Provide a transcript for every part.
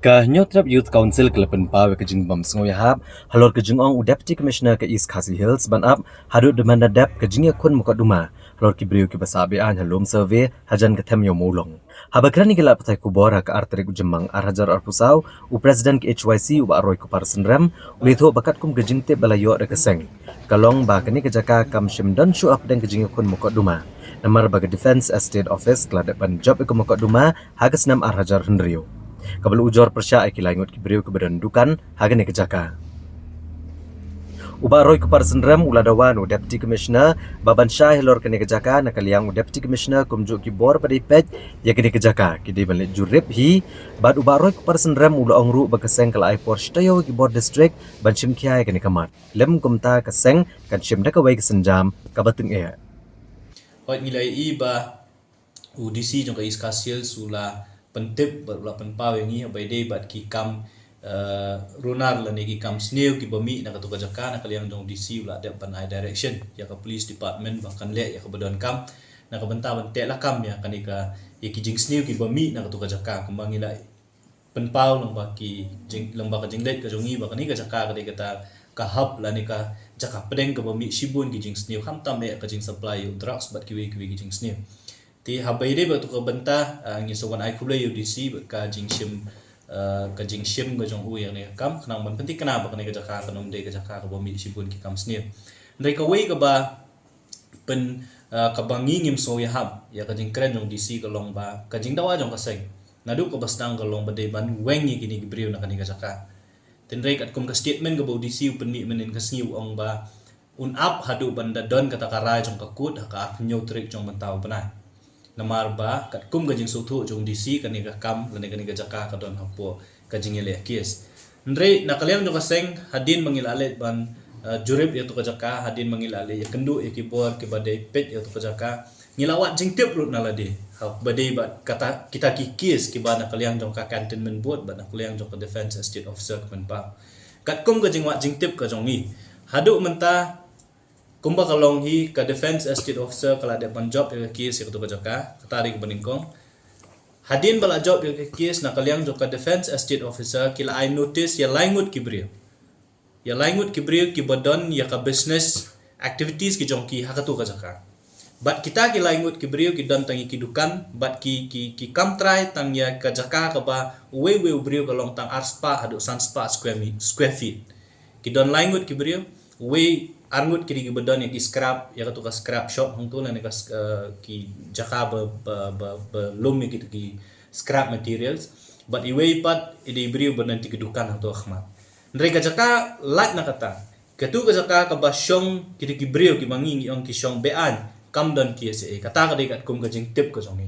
Ka Nyotrap Youth Council Kelepen Pawe Kejing Bam Sengoyahap, Halor Kejing Ong Deputy Commissioner ke East Khasi Hills Ban Up, Hadut Demanda Dep Kejing Yakun Mukat Duma, Halor Kibriu ke Basabean Halum Survey, Hajan Ketem Yomulong. Habakran Nigela Patai Kubora ke Arterik Ujemang Arhajar Arpusau, U Presiden ke HYC U Arroy Kupar Senrem, Ulitho Bakat Kum Kejing Tip Balayo Rekeseng. Kalong Bakani Kejaka Kam Shimdan Show Up Dan Kejing Yakun Mukat Duma. Namar Baga Defense Estate Office Keladepan Job Iku Mukat Duma, Hagas Nam Arhajar Henrio. Kabel ujor persya aki langut kibriu keberandukan hagen kejaka. Uba roy kupar senram uladawan Deputy Commissioner Baban Syah hilor kene kejaka nakaliang Deputy Commissioner kumjuk kibor pada ipet ya kene kejaka kidi balik jurip hi bad uba roy kupar senram ula ongru bakaseng kala aipor shtayo kibor district ban shimkiai kene kamat lem kumta kaseng kan shimda kawai kesenjam kabatung e. Hoi nilai iba UDC jong ka iskasil sula pentip berla penpaw yang by day bat ki kam runar la ki kam sneu ki bami na katu kajaka na kaliang dong DC ula ada pan high direction ya ka police department bahkan le ya ka badon kam na ka benta bente la kam ya kanika ya ki jing sneu ki bami na katu kajaka kumbang ila penpaw long ba ki jing long ba ka jinglet ka jongi ba kanika jaka ka kata ka hub la ni ka jaka pedeng ka bami shibun ki jing sneu kham tam ya ka jing supply drugs bat ki ki jing sneu ti habai de ba tu ka benta ngi sokan ai khulai UDC ka jingshim ka jingshim ga jong hu yang ne kam knang man penti kana ba kana ga jaka kanom de ga jaka ka bomi sibun ki kam sne ndai ka wei ga ba pen ka bangi ngim so ya hab ya ka jing kren jong DC ka long ba ka jing dawa jong ka seng nadu ka bastang ka long ba de ban weng ni kini gibriu na kani ga jaka tin rei kat kum ka statement ga bo DC upeni menen ka sniu ong ba un up hadu banda don kata kara jong ka kut ka apnyo trik jong mentau panai namar ba kat kum gajing suthu jong DC kani ka kam lani kani ka jaka ka don hapo ka jingele kies ndre nakaliam jong kaseng hadin mangilale ban jurib ya tu ka jaka hadin mangilale ya kendu ya kibor ke badai pet ya tu ka jaka ngilawat jing tip rut nalade ha badai ba kata kita kies ki ba nakaliam jong ka cantonment board ba nakaliam jong ka defense estate officer kan pa kat kum gajing wat jing tip ka jong ni hadu menta kumba kalong hi ka defense estate officer kala de ban job ya case ya to jaka katari ke beningkong hadin bala job ya case na kaliang joka defense estate officer kila I notice ya langut kibriyo ki badon ya ka business activities ki jongki hakatu ka jaka but kita ki langut kibriyo ki don tangi kidukan but ki kam try tang ya ka jaka ka ba we briyo kalong tang arspa hadu sanspa square feet ki don langut kibriyo we arngut kiri bedon yang ki scrap ya ka scrap shop hong tu na ki jaka lum gitu ki scrap materials but iwe pat ide brio benan ti kedukan hong tu akhmat ndre ka jaka lat na kata ketu ka jaka ka basyong kiri ki brio ki mangi yang ki syong bean kam don ki se kata ka dekat kum ka jing tip ka jong ni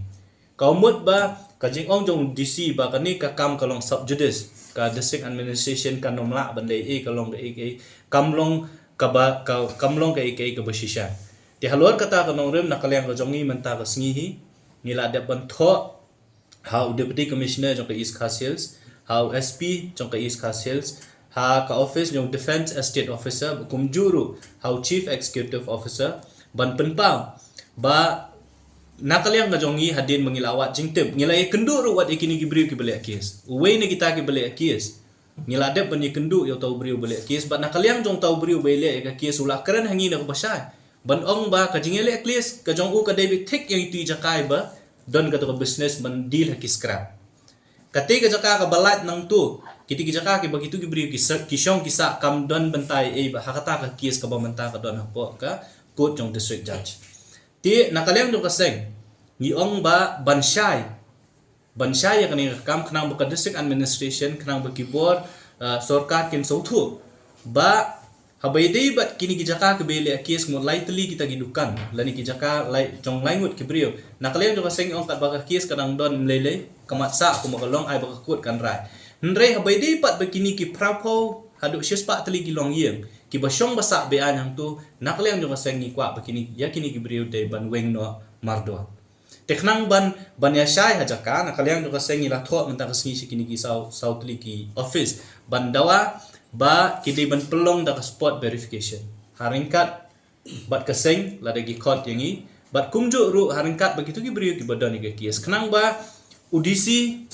kaumut ba ka jing ong jong DC ba ka ni ka kam kalong subjudice ka district administration ka nomla bandai kalong ke kamlong kamlong kay ka basisya ti halor kata ka nong rem nakaliang ka jongi menta ka sngihi nila de ban tho how deputy commissioner jong ka East Khasi Hills how SP jong ka East Khasi Hills ha ka office jong defense estate officer kum juru how chief executive officer ban penpang ba nakaliang ka jongi hadin mangilawat jingtip ngilai kenduru wat ikini gibri ki balik kies uwe ni kita ki balik kies ngiladep ban kendu yo tau briu balik kies bat nakaliang jong tau briu bele ka kies ula keren hangi na basai ban ong ba ka jingele kies ka jong u ka David tek yang itu jakai ba don ka to business ban deal ha ki scrap kate ka jaka ka balat nang tu kiti ki jaka ki begitu ki briu ki syong ki sa kam don bentai ba hakata ka kies ka ba menta ka don hapo ka court jong district judge ti nakaliang jong ka seng ni ong ba bansyai ya kani kam khnang buka district administration khnang bakibor sorkar kin sothu ba habai dei bat kini kijaka ke bele kies mo lightly kita gidukan lani kijaka lai jong langut kibriyo nakaliang jong seng ong kat baka kies kanang don lele kamatsa ko makalong ai baka kut kan rai ndrei habai dei pat bakini ki prapo hadu shispa tali kilong yeng ki basyong basa bean hang tu nakaliang jong seng ni kwa bakini yakini kibriyo dei ban weng no mardo teknang ban ya syai hajaka nakaliang jo kaseng ila tho menta kasngi sikini ki southly ki office bandawa ba kidi ban pelong da spot verification haringkat bat kaseng lada gi court yangi bat kumju ru haringkat begitu ki brio ki badani ki kies kenang ba UDC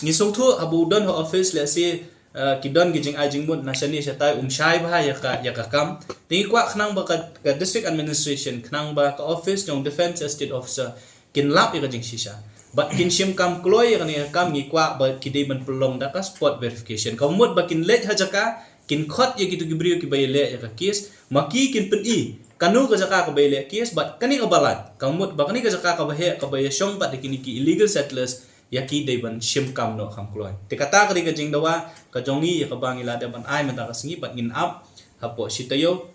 ngisong thu abu don ho office le si kidon gijing ajing mut nashani shatai shai ba ya ka kam tingi kwa khnang ba ka district administration khnang ba ka office jong defense estate officer kin lap ya jing shisha ba kin shim kam kloy ya ni kam ngi kwa ba kidai ban pelong da ka spot verification ka mut ba kin let ha jaka kin khot ya gitu gibriu ki bay le ya ka case maki kin pen i kanu ka jaka ka bay le case ba kani ka balat ka mut ba kani ka jaka ka ba he ka bay shong ba kini ki illegal settlers yaki day ban shim kam no kham kloy te kata ka jing dawa ka jongi ya ka bangi la da ban ai mata ka singi bat ngin up hapo sitayo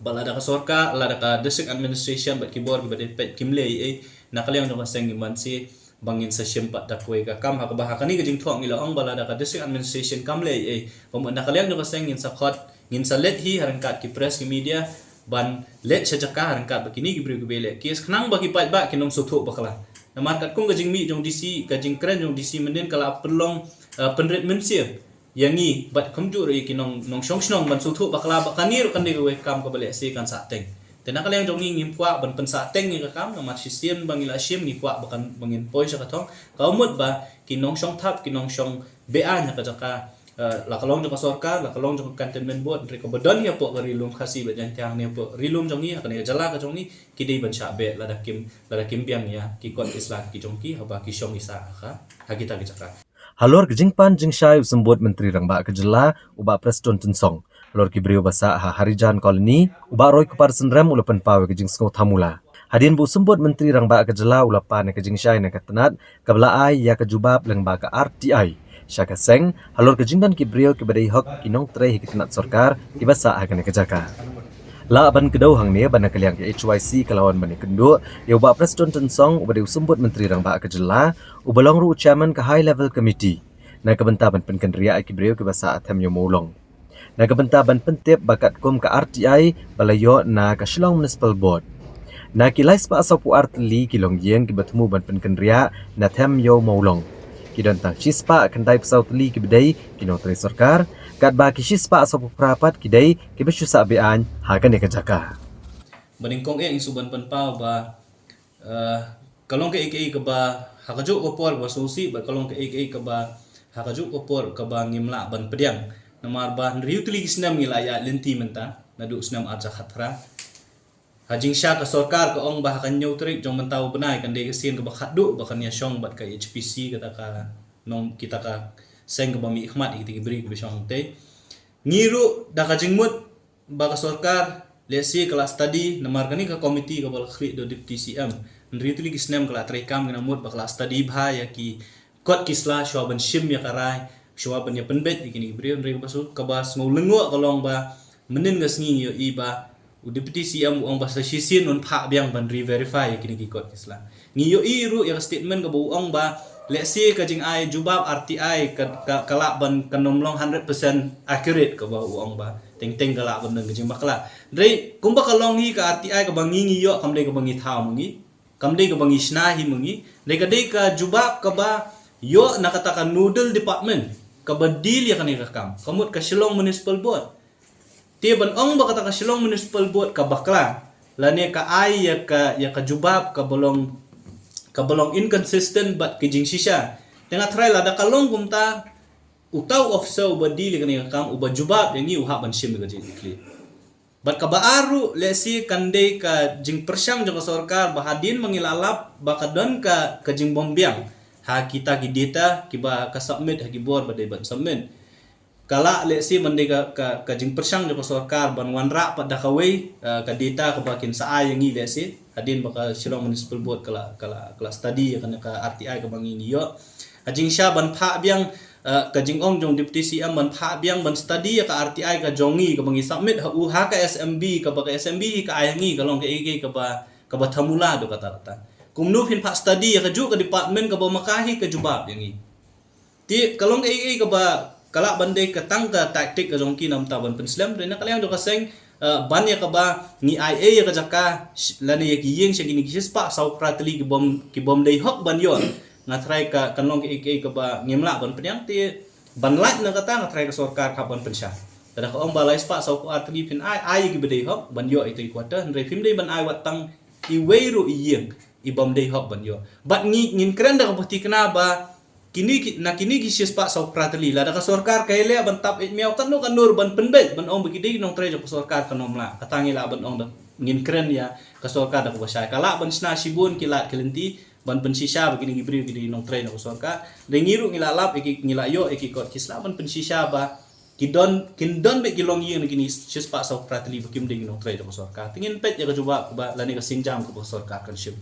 balada ka sorka lada ka district administration bat kibor ki bat kimle e nakaliang no ka sengi man si bangin sa shim pat dakwe ka kam ha ka ba ka ni ka jing thong ila ong balada ka district administration kamle e pom nakaliang no ka seng ngin sa khot ngin sa let hi harangkat ki press ki media ban let chajaka harangkat ba kini ki bri ki bele kes khnang ba ki pat ba kinong sotho bakala na markat kung gajing mi jong DC gajing kren jong DC menden kala pelong penret mensia yangi bat kamju ri kinong nong shong snong ban suthu bakla bakanir kan de we kam ka bale se kan sa teng tena kala jong ngim kwa ban pen sa teng ni ka kam na masisiem bangila sim ni kwa bakan bangin poi sa kathong kaumut ba kinong shong thap kinong shong ba na ka jaka la kalong jong sorka la kalong jong cantonment board ri ko bodon ya po rilum khasi ba jan tiang ne po rilum jong ni ka ne jala ka jong ni kidei ban cha be la da kim biang ya ki kon islam ki jong ki haba ki shong isa ka hagita ki jaka Halor kejingpan jingshai usembut menteri rangba kejela uba preston tensong. Halor kibriu basa harijan koloni uba roy kupar senrem ulapan pawe kejing sengo tamula. Hadin bu sembut menteri rangba kejela ulapan kejingshai na katenat kabla ai ya kejubab lengba ka RTI. Syaka seng halor kejingpan kibriu kibadai hok kinong tre hikitenat sorkar kibasa akan kejaka. La ban kedau hang ne ban kaliang ke HYC kalawan ban kendu ya uba preston tensong uba usembut menteri rangba kejela ubalong ru chairman ke high level committee na kebentaban penkendria kibriu ke basa atem yo molong na kebentaban pentip bakat kum ke RTI balayo na ke Shillong Municipal Board na kilai spa asapu artli kilong yeng ke bertemu ban penkendria na tem yo molong kidon tang shispa kendai pesau tli ke bedai kinong tre sarkar kat ba ki shispa asapu prapat kidai ke besusa bean hakan ke jaka baningkong ing suban panpau ba kalong ke ke ba hakajuk ko por ba susi ba kalong ke ke ba hakajuk ko por ka ba ngimla ban pediang namar ba riutli snam ngila ya lenti menta nadu snam aja khatra hajing sha ka sarkar ka ong ba kan nyutrik jong mentau benai kan de sin ka ba khadu ba kan ya shong bat ka HPC kata ka nong kita ka seng ka ba mi ikhmat iki beri ka shong te ngiru da ka jingmut ba ka sarkar lesi kelas study namar kani ka komiti ka bal khri do deputy CM nrituli kisnem kala trekam gina mut ba kelas study bha ya ki kot kisla shwaban shim ya karai shwaban ya penbet ikini bri nri basu ka ba ngau lengo kalong ba menin ngasngi yo iba u deputy CM ong ba sa shisin non pha biang ban re verify ikini ki kot kisla ngi yo ru ya statement ka bu ong ba lesi ka jing ai jubab RTI ka kala ban kanomlong 100% accurate ka ba ong ba teng kala ban nang jing bakla dre kumba kalong hi ka RTI ka bangi yo kamde ka bangi thau mungi kamde ka bangi shna hi mungi dre ka de ka jubab ka ba yo nakatakan noodle department ka badil ya kani ka kam kamut ka Shillong Municipal Board ti ban ong ba kata ka Shillong Municipal Board ka bakla lane ka ai ya ka jubab ka bolong inconsistent but kijing shisha tengah try la da kalong kumta utaw officer badil ya kani ka kam uba jubab yangi uha ban shim ga jikli bat ka baaru lesi kande ka jing persyang jong sarkar bahadin mengilalap bakadon ka jing bombiang ha kita ki data ki ba ka submit ha ki bor ba ban submit kala lesi mande ka jing persyang jong sarkar ban wanra pa da kawe ka data ka bakin sa ay ngi lesi hadin ba ka Shillong Municipal Board kala study ka RTI ka bangin yo ajing sya ban pha biang ka jing ong jong deputy CM ban pha biang ban study ka RTI ka jongi ka bangi submit ha u ha ka SMB ka ba ka SMB ka ayangi ka long ka ba thamula do kata rata kumnu phin pha study ka ju ka department ka ba makahi ka jubab yangi ti kalong ka ba kala bande ka tang ka tactic ka jong ki nam ta ban penslam re na kalyang do ka seng ban ya ka ba ni IA ya ka jaka lani ya ki yeng shagini ki spa sau pratli ki bom dei hok ban yo ngatrai ka kanong ka ba ngimla ban penyang ti ban lat na kata ngatrai ka sarkar ka ban pensha tada ka ong balai spa sau ko atli pin ai ki bedei hok ban yo itu kwata ndre phim dei ban ai watang i weiru i yeng i bom dei hok ban yo bat ngin kren da ka putih kena ba kini ki sis pak sau prateli la da ka sarkar kaile ban tap it miau kan no kan nur ban penbet ban ong begidi nong tre jo ka sarkar kanom la katangi la ban ong da ngin keren ya ka sarkar da ko basai kala ban sna sibun kila kelenti ban pensisa begini gibri gidi nong tre jo ka sarkar de ngiru ngila lap iki ngila yo iki kot kisla ban pensisa ba kindon be kilong yi gini sis pak sau prateli bekim de nong tre jo ka sarkar tingin pet ya ka coba ba la ni ka singjam ko sarkar kan ship